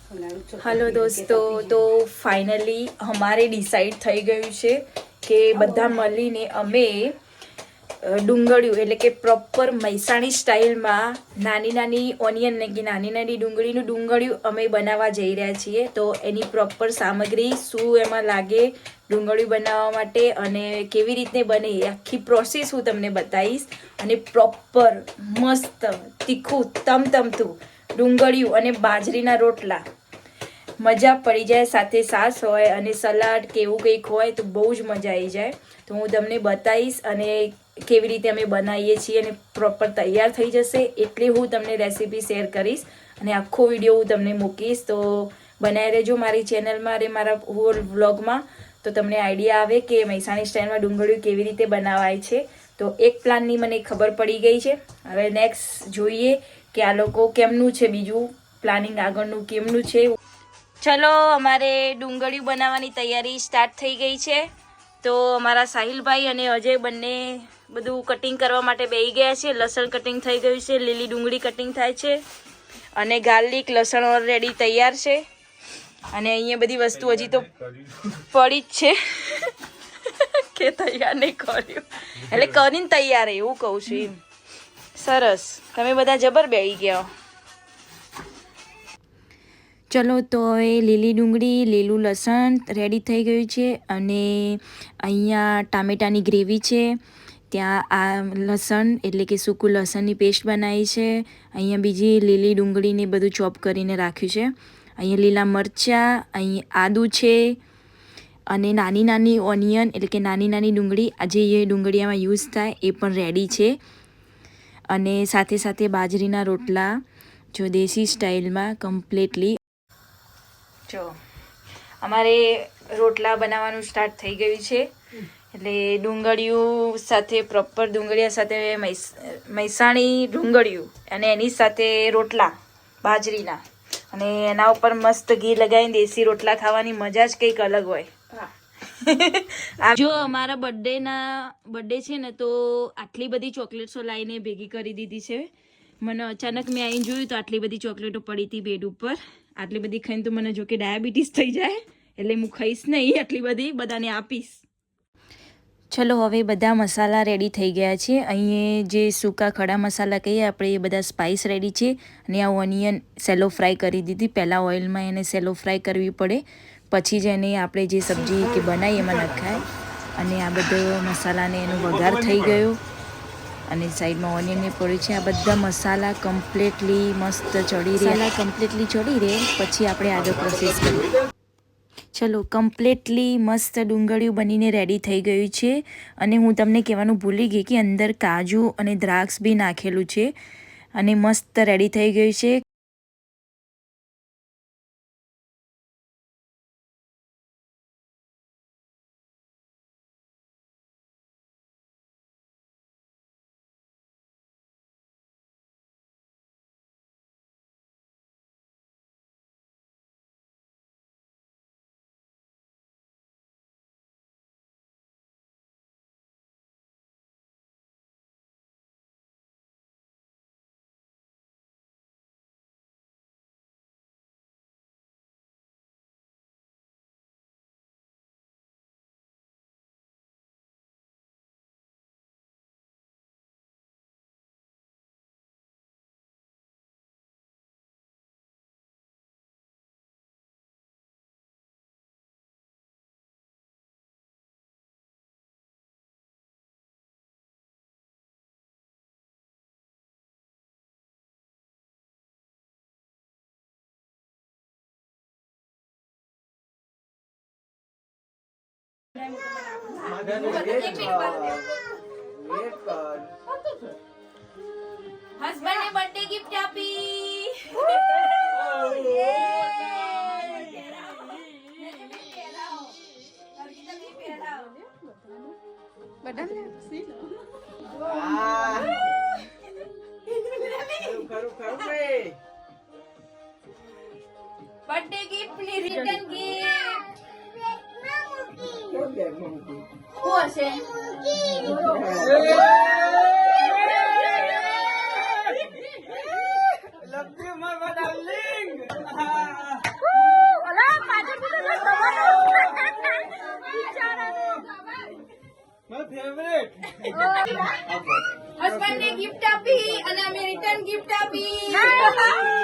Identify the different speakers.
Speaker 1: Hello दोस्तों, तो finally हमारे डिसाइड થઈ ગયું છે કે બધા મળીને અમે ડુંગળીયું એટલે કે પ્રોપર મૈસાણી સ્ટાઇલમાં નાની નાની ઓનિયન ને કે નાની નાની ડુંગળીનું ડુંગળીયું અમે બનાવવા જઈ રહ્યા છીએ। તો એની પ્રોપર સામગ્રી શું એમાં લાગે ડુંગળીયું બનાવવા માટે અને કેવી રીતે બને એ આખી પ્રોસેસ હું તમને બતાવીશ। અને પ્રોપર મસ્ત તીખું તમતમતું ડુંગળીયું અને બાજરીના રોટલા મજા પડી જાય, સાથે સાસ હોય અને સલાડ કે એવું કંઈક હોય તો બહુ જ મજા આવી જાય। તો હું તમને બતાવીશ અને કેવી રીતે અમે બનાવીએ છીએ અને પ્રોપર તૈયાર થઈ જશે એટલે હું તમને રેસીપી શેર કરીશ અને આખો વિડીયો હું તમને મૂકીશ। તો બનાવી રહેજો મારી ચેનલમાં અને મારા હોલ વ્લોગમાં, તો તમને આઈડિયા આવે કે મહેસાણી સ્ટાઇલમાં ડુંગળીયું કેવી રીતે બનાવાય છે। તો એક પ્લાનની મને ખબર પડી ગઈ છે, હવે નેક્સ્ટ જોઈએ કે આ લોકો કેમનું છે, બીજું પ્લાનિંગ આગળનું કેમનું છે। ચલો, અમારે ડુંગળીયું બનાવવાની તૈયારી સ્ટાર્ટ થઈ ગઈ છે। તો અમારા સાહિલભાઈ અને અજય બંને બધું કટિંગ કરવા માટે બેસી ગયા છે। લસણ કટિંગ થઈ ગયું છે, લીલી ડુંગળી કટિંગ થાય છે અને ગાર્લિક લસણ ઓલરેડી તૈયાર છે અને અહીંયા બધી વસ્તુ હજી તો પડી જ છે કે તૈયાર નહીં કર્યું, એટલે કરીને તૈયાર એવું કહું છું એમ। સરસ, તમે બધા જબર બેસી ગયા। ચલો, તો હવે લીલી ડુંગળી લીલું લસણ રેડી થઈ ગયું છે અને અહીંયા ટામેટાની ગ્રેવી છે, ત્યાં આ લસણ એટલે કે સૂકું લસણની પેસ્ટ બનાવી છે, અહીંયા બીજી લીલી ડુંગળીને બધું ચોપ કરીને રાખ્યું છે, અહીંયા લીલા મરચાં, અહીં આદું છે અને નાની નાની ઓનિયન એટલે કે નાની નાની ડુંગળી આજે એ ડુંગળીયામાં યુઝ થાય એ પણ રેડી છે અને સાથે સાથે બાજરીના રોટલા જો દેશી સ્ટાઇલમાં કમ્પ્લીટલી। જો અમારે રોટલા બનાવવાનું સ્ટાર્ટ થઈ ગયું છે, એટલે ડુંગળીયું સાથે પ્રોપર ડુંગળીયા સાથે મહેસાણી ડુંગળીયું અને એની સાથે રોટલા બાજરીના અને એના ઉપર મસ્ત ઘી લગાવીને દેશી રોટલા ખાવાની મજા જ કંઈક અલગ હોય। જો અમારા બર્થડે છે ને, તો આટલી બધી ચોકલેટ્સો લાવીને ભેગી કરી દીધી છે। મને અચાનક મેં આવીને જોયું તો આટલી બધી ચોકલેટો પડી હતી બેડ ઉપર, આટલી બધી ખાઈને તો મને જો કે ડાયાબિટીસ થઈ જાય, એટલે હું ખાઈશ નહીં, આટલી બધી બધાને આપીશ। ચલો, હવે બધા મસાલા રેડી થઈ ગયા છે। અહીંયા જે સૂકા ખડા મસાલા કહીએ આપણે એ બધા સ્પાઇસ રેડી છે અને આ ઓનિયન સેલો ફ્રાય કરી દીધી, પહેલાં ઓઇલમાં એને સેલો ફ્રાય કરવી પડે પછી જ એને આપણે જે સબ્જી કે બનાવીએ એમાં નખાય। અને આ બધો મસાલાને એનો વઘાર થઈ ગયો અને સાઈડમાં ઓનિયનને પડ્યું છે। આ બધા મસાલા કમ્પ્લીટલી મસ્ત ચડી રહે પછી આપણે આગળ પ્રોસેસ કરીએ। ચલો, કમ્પ્લીટલી મસ્ત ડુંગળીયું બનીને રેડી થઈ ગયું છે અને હું તમને કહેવાનું ભૂલી ગઈ કે અંદર કાજુ અને દ્રાક્ષ બી નાખેલું છે અને મસ્ત રેડી થઈ ગયું છે। હસબન્ડ ને બર્થડે ગિફ્ટ આપી। બર્થડે ગિફ્ટ ની રિટર્ન ગિફ્ટ કોણ છે? Love you, my darling.
Speaker 2: My favorite.
Speaker 1: હસબન્ડને ગિફ્ટ આપી અને અમે રિટર્ન ગિફ્ટ આપી